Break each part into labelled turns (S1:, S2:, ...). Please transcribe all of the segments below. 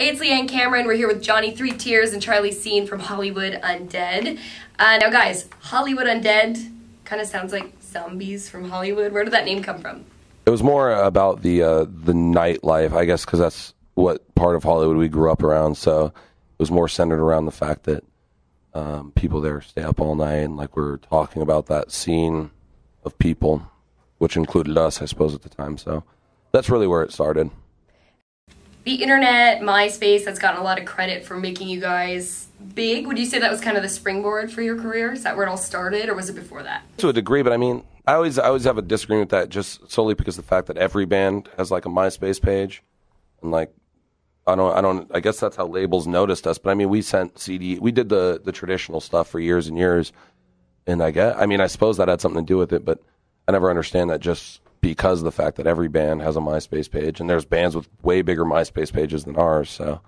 S1: Hey, it's Liann Cameron. We're here with Johnny Three Tears and Charlie Scene from Hollywood Undead. Now guys, Hollywood Undead kind of sounds like zombies from Hollywood. Where did that name come from?
S2: It was more about the nightlife, I guess, because that's what part of Hollywood we grew up around. So it was more centered around the fact that people there stay up all night, and like we were talking about that scene of people, which included us, I suppose, at the time. So that's really where it started.
S1: The internet, MySpace, that's gotten a lot of credit for making you guys big. Would you say that was kind of the springboard for your career? Is that where it all started, or was it before that?
S2: To a degree, but I mean, I always have a disagreement with that, just solely because of the fact that every band has like a MySpace page, and like I guess that's how labels noticed us. But I mean, we sent CD, we did the traditional stuff for years and years, and I suppose that had something to do with it, but I never understand that just because of the fact that every band has a MySpace page, and there's bands with way bigger MySpace pages than ours, so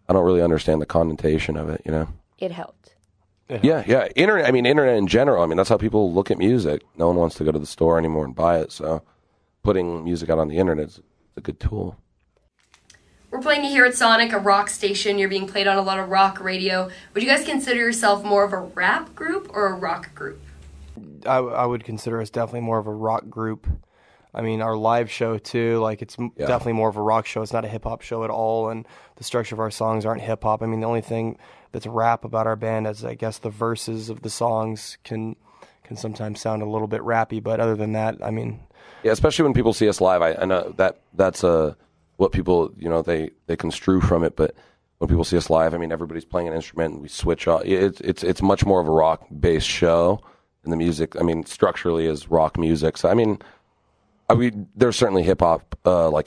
S2: I don't really understand the connotation of it, you know?
S3: It helped.
S2: Yeah. Internet in general, that's how people look at music. No one wants to go to the store anymore and buy it, so putting music out on the internet is a good tool.
S1: We're playing you here at SONiC, a rock station. You're being played on a lot of rock radio. Would you guys consider yourself more of a rap group or a rock group?
S4: I would consider us definitely more of a rock group. I mean, our live show, too, like, it's definitely more of a rock show. It's not a hip-hop show at all, and the structure of our songs aren't hip-hop. I mean, the only thing that's rap about our band is, I guess, the verses of the songs can sometimes sound a little bit rappy, but other than that, I mean...
S2: Yeah, especially when people see us live. I know that's what people, they construe from it, but when people see us live, everybody's playing an instrument, and we switch off. It's much more of a rock-based show, and the music, structurally is rock music. So, there's certainly hip-hop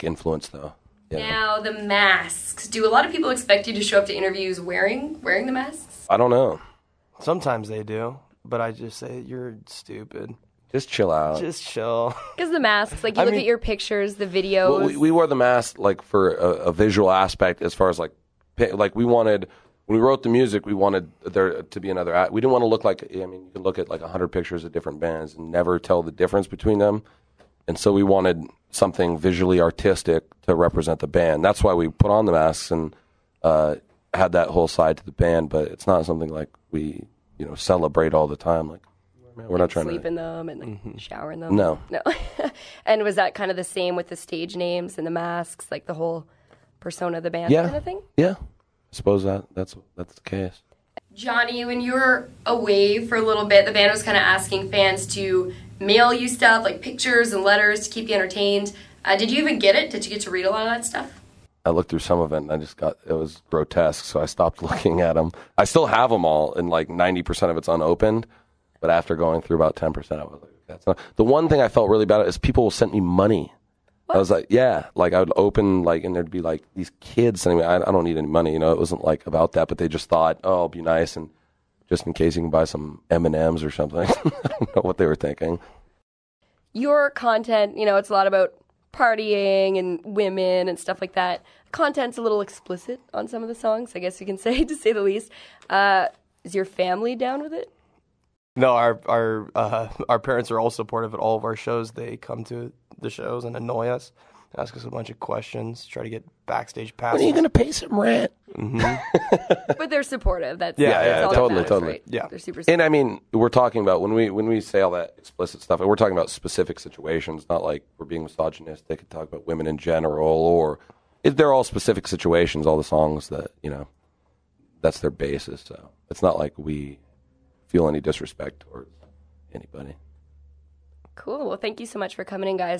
S2: influence, though. Yeah.
S1: Now, the masks. Do a lot of people expect you to show up to interviews wearing the masks?
S2: I don't know.
S4: Sometimes they do, but I just say, you're stupid.
S2: Just chill out.
S4: Just chill.
S3: Because the masks, like, you look at your pictures, the videos.
S2: Well, we wore the mask, like, for a visual aspect as far as, like we wanted... When we wrote the music, we wanted there to be another... We didn't want to look like... you can look at, like, 100 pictures of different bands and never tell the difference between them. And so we wanted something visually artistic to represent the band. That's why we put on the masks and had that whole side to the band. But it's not something like we, celebrate all the time. Like, we're not trying to
S3: sleep in them and shower in them.
S2: No.
S3: And was that kind of the same with the stage names and the masks, like the whole persona of the band kind of thing?
S2: Yeah, I suppose that's the case.
S1: Johnny, when you were away for a little bit, the band was kind of asking fans to mail you stuff, like pictures and letters to keep you entertained. Did you even get it? Did you get to read a lot of that stuff?
S2: I looked through some of it, and it was grotesque, so I stopped looking at them. I still have them all, and like 90% of it's unopened, but after going through about 10%, I was like, that's not... The one thing I felt really bad is people sent me money. What? I was like, I would open, and there'd be, these kids sending me, I don't need any money, it wasn't, about that, but they just thought, oh, it'll be nice, and just in case you can buy some M&Ms or something. I don't know what they were thinking.
S3: Your content, it's a lot about partying and women and stuff like that. Content's a little explicit on some of the songs, I guess you can say, to say the least. Is your family down with it?
S4: No, our parents are all supportive at all of our shows. They come to the shows and annoy us, ask us a bunch of questions, try to get backstage passes.
S2: When are you going to pay some rent?
S4: Mm-hmm.
S3: But they're supportive. That's
S2: totally.
S3: Right?
S2: Yeah,
S3: they're super supportive.
S2: And we're talking about when we say all that explicit stuff, we're talking about specific situations, not like we're being misogynistic and talk about women in general, or they're all specific situations. All the songs that that's their basis. So it's not like we feel any disrespect towards anybody.
S3: Cool. Well, thank you so much for coming in, guys.